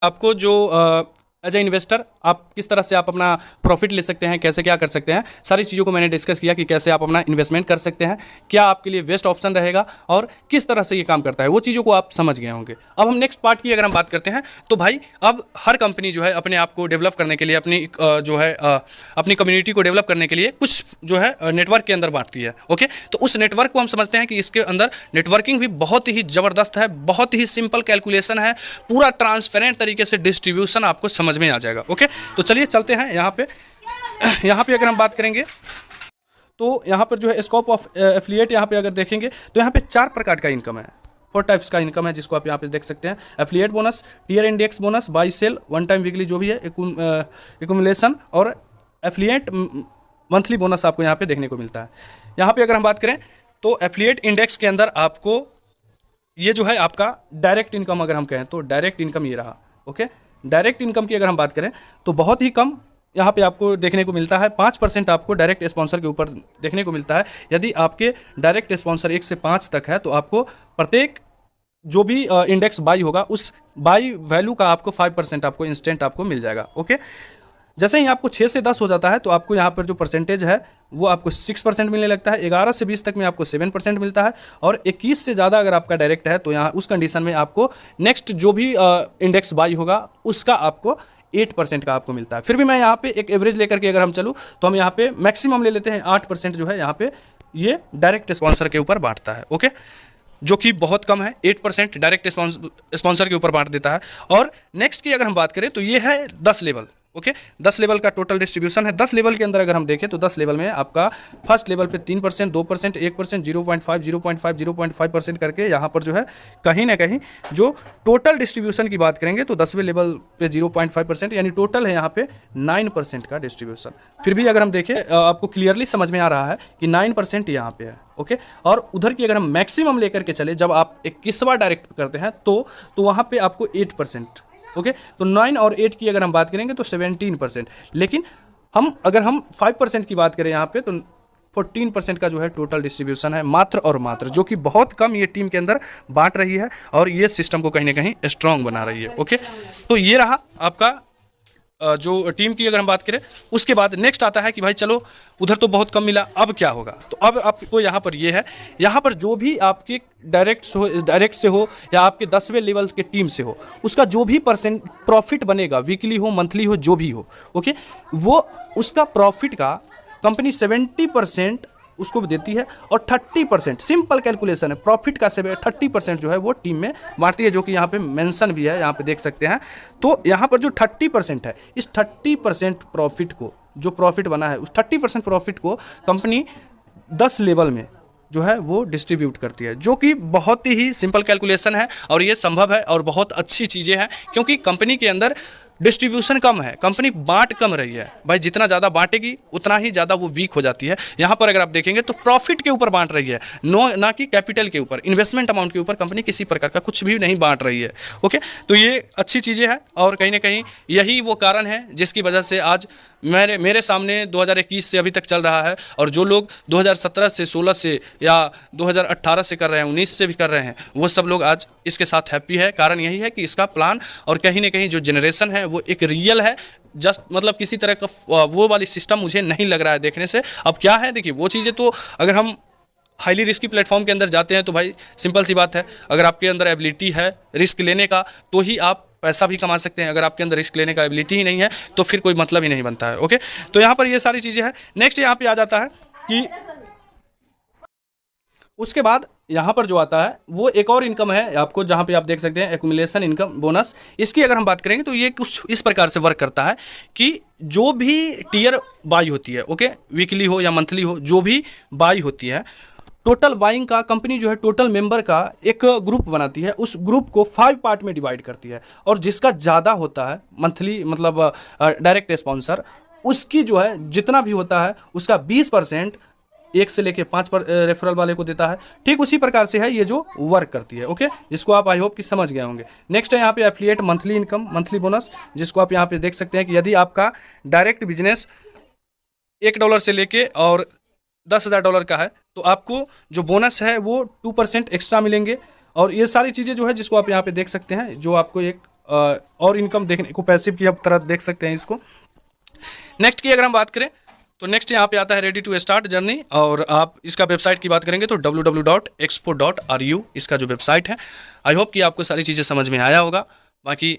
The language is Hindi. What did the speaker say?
आपको जो एज ए इन्वेस्टर आप किस तरह से आप अपना प्रॉफिट ले सकते हैं, कैसे क्या कर सकते हैं, सारी चीज़ों को मैंने डिस्कस किया कि कैसे आप अपना इन्वेस्टमेंट कर सकते हैं, क्या आपके लिए बेस्ट ऑप्शन रहेगा और किस तरह से ये काम करता है, वो चीज़ों को आप समझ गए होंगे। अब हम नेक्स्ट पार्ट की अगर हम बात करते हैं तो भाई अब हर कंपनी जो है अपने आप को डेवलप करने के लिए, अपनी जो है अपनी कम्युनिटी को डेवलप करने के लिए कुछ जो है नेटवर्क के अंदर बांटती है। ओके, तो उस नेटवर्क को हम समझते हैं कि इसके अंदर नेटवर्किंग भी बहुत ही ज़बरदस्त है, बहुत ही सिंपल कैलकुलेशन है, पूरा ट्रांसपेरेंट तरीके से डिस्ट्रीब्यूशन आपको समझ में आ जाएगा। ओके, तो चलिए चलते हैं यहाँ पे अगर हम बात करेंगे तो यहाँ पर जो है स्कोप ऑफ एफिलिएट, यहाँ पे अगर देखेंगे तो यहाँ पे 4 प्रकार का इनकम है, 4 टाइप्स का इनकम है, जिसको आप यहाँ पे देख सकते हैं। Affiliate bonus, tier index bonus, buy sell, one time weekly जो भी है, एक्यूमुलेशन और एफिलिएट मंथली बोनस आपको यहाँ पे देखने को मिलता है। यहाँ पे अगर हम बात करें तो एफिलिएट इंडेक्स के अंदर आपको ये जो है आपका डायरेक्ट इनकम अगर हम कहें तो डायरेक्ट इनकम ये रहा। ओके, डायरेक्ट इनकम की अगर हम बात करें तो बहुत ही कम यहाँ पे आपको देखने को मिलता है, 5% आपको डायरेक्ट स्पॉन्सर के ऊपर देखने को मिलता है। यदि आपके डायरेक्ट स्पॉन्सर 1 से 5 तक है तो आपको प्रत्येक जो भी इंडेक्स बाई होगा उस बाई वैल्यू का आपको 5% आपको इंस्टेंट आपको मिल जाएगा। ओके, जैसे ही आपको 6 से 10 हो जाता है तो आपको यहाँ पर जो परसेंटेज है वो आपको 6% मिलने लगता है, 11 से 20 तक में आपको 7% मिलता है और 21 से ज़्यादा अगर आपका डायरेक्ट है तो यहाँ उस कंडीशन में आपको नेक्स्ट जो भी इंडेक्स बाई होगा उसका आपको 8% का आपको मिलता है। फिर भी मैं यहाँ पे एक एवरेज लेकर के अगर हम चलूँ तो हम यहाँ पे मैक्सिमम ले लेते हैं 8% जो है यहाँ पे ये डायरेक्ट स्पॉन्सर के ऊपर बांटता है। ओके, जो कि बहुत कम है, 8% डायरेक्ट स्पॉन्सर के ऊपर बांट देता है। और नेक्स्ट की अगर हम बात करें तो ये है 10 लेवल। ओके, 10 लेवल का टोटल डिस्ट्रीब्यूशन है। 10 लेवल के अंदर अगर हम देखें तो 10 लेवल में आपका फर्स्ट लेवल पे 3%, 2%, 1%, 0.5, 0.5, 0.5% करके यहाँ पर जो है कहीं ना कहीं जो टोटल डिस्ट्रीब्यूशन की बात करेंगे तो 10वें लेवल पे 0.5%, यानी टोटल है यहाँ पे 9% का डिस्ट्रीब्यूशन। फिर भी अगर हम देखें आपको क्लियरली समझ में आ रहा है कि 9% यहाँ पे है। ओके, और उधर की अगर हम मैक्सिमम लेकर के चले, जब आप 21वां डायरेक्ट करते हैं तो वहाँ पे आपको 8%। ओके, तो 9 और 8 की अगर हम बात करेंगे तो 17%। लेकिन अगर हम 5% की बात करें यहाँ पे तो 14% का जो है टोटल डिस्ट्रीब्यूशन है, मात्र और मात्र, जो कि बहुत कम ये टीम के अंदर बांट रही है और ये सिस्टम को कहीं ना कहीं स्ट्रांग बना रही है। ओके, तो ये रहा आपका जो टीम की अगर हम बात करें। उसके बाद नेक्स्ट आता है कि भाई चलो उधर तो बहुत कम मिला, अब क्या होगा। तो अब आपको यहाँ पर ये है, यहाँ पर जो भी आपके डायरेक्ट से हो या आपके 10वें लेवल के टीम से हो, उसका जो भी प्रॉफिट बनेगा, वीकली हो मंथली हो जो भी हो, ओके, वो उसका प्रॉफिट का कंपनी 70% उसको देती है और 30%, सिंपल कैलकुलेशन है, प्रॉफिट का 30% जो है वो टीम में बांटती है, जो कि यहाँ पे मेंशन भी है, यहाँ पे देख सकते हैं। तो यहाँ पर जो 30% है, इस 30% प्रॉफिट को, जो प्रॉफिट बना है उस 30% प्रॉफिट को कंपनी 10 लेवल में जो है वो डिस्ट्रीब्यूट करती है, जो कि बहुत ही सिंपल कैलकुलेशन है और ये संभव है और बहुत अच्छी चीज़ें हैं, क्योंकि कंपनी के अंदर डिस्ट्रीब्यूशन कम है, कंपनी बांट कम रही है। भाई जितना ज़्यादा बांटेगी उतना ही ज़्यादा वो वीक हो जाती है। यहाँ पर अगर आप देखेंगे तो प्रॉफिट के ऊपर बांट रही है, ना कि कैपिटल के ऊपर, इन्वेस्टमेंट अमाउंट के ऊपर कंपनी किसी प्रकार का कुछ भी नहीं बांट रही है। ओके, तो ये अच्छी चीज़ें हैं और कहीं ना कहीं यही वो कारण है जिसकी वजह से आज मेरे सामने 2021 से अभी तक चल रहा है, और जो लोग 2017 से 16 से या 2018 से कर रहे हैं, 19 से भी कर रहे हैं, वो सब लोग आज इसके साथ हैप्पी है। कारण यही है कि इसका प्लान और कहीं ना कहीं जो जनरेशन है वो एक रियल है। जस्ट मतलब किसी तरह का वो वाली सिस्टम मुझे नहीं लग रहा है देखने से। अब क्या है, देखिए वो चीज़ें तो अगर हम हाईली रिस्की प्लेटफॉर्म के अंदर जाते हैं तो भाई सिंपल सी बात है, अगर आपके अंदर एबिलिटी है रिस्क लेने का तो ही आप पैसा भी कमा सकते हैं। अगर आपके अंदर रिस्क लेने का एबिलिटी ही नहीं है तो फिर कोई मतलब ही नहीं बनता है। ओके, तो यहाँ पर ये सारी चीज़ें हैं। नेक्स्ट यहाँ पे आ जाता है कि उसके बाद यहाँ पर जो आता है वो एक और इनकम है आपको, जहाँ पे आप देख सकते हैं एक्यूमुलेशन इनकम बोनस। इसकी अगर हम बात करेंगे तो ये कुछ इस प्रकार से वर्क करता है कि जो भी टियर बाई होती है, ओके, वीकली हो या मंथली हो, जो भी बाई होती है, टोटल बाइंग का कंपनी जो है टोटल मेंबर का एक ग्रुप बनाती है, उस ग्रुप को 5 पार्ट में डिवाइड करती है, और जिसका ज़्यादा होता है मंथली मतलब डायरेक्ट स्पॉन्सर, उसकी जो है जितना भी होता है उसका 20% 1 से लेके 5 पर रेफरल वाले को देता है। ठीक उसी प्रकार से है ये जो वर्क करती है। ओके, जिसको आप आई होप कि समझ गए होंगे। नेक्स्ट है यहाँ पे affiliate monthly income, monthly bonus, जिसको आप यहाँ पे देख सकते हैं कि यदि आपका डायरेक्ट बिजनेस $1 से लेके और $10,000 का है तो आपको जो बोनस है वो 2% एक्स्ट्रा मिलेंगे। और ये सारी चीज़ें जो है जिसको आप यहाँ पे देख सकते हैं, जो आपको एक और इनकम देखने को पैसिव की आप तरह देख सकते हैं इसको। नेक्स्ट की अगर हम बात करें तो नेक्स्ट यहाँ पे आता है रेडी टू स्टार्ट जर्नी, और आप इसका वेबसाइट की बात करेंगे तो www.expo.ru इसका जो वेबसाइट है। आई होप कि आपको सारी चीज़ें समझ में आया होगा। बाकी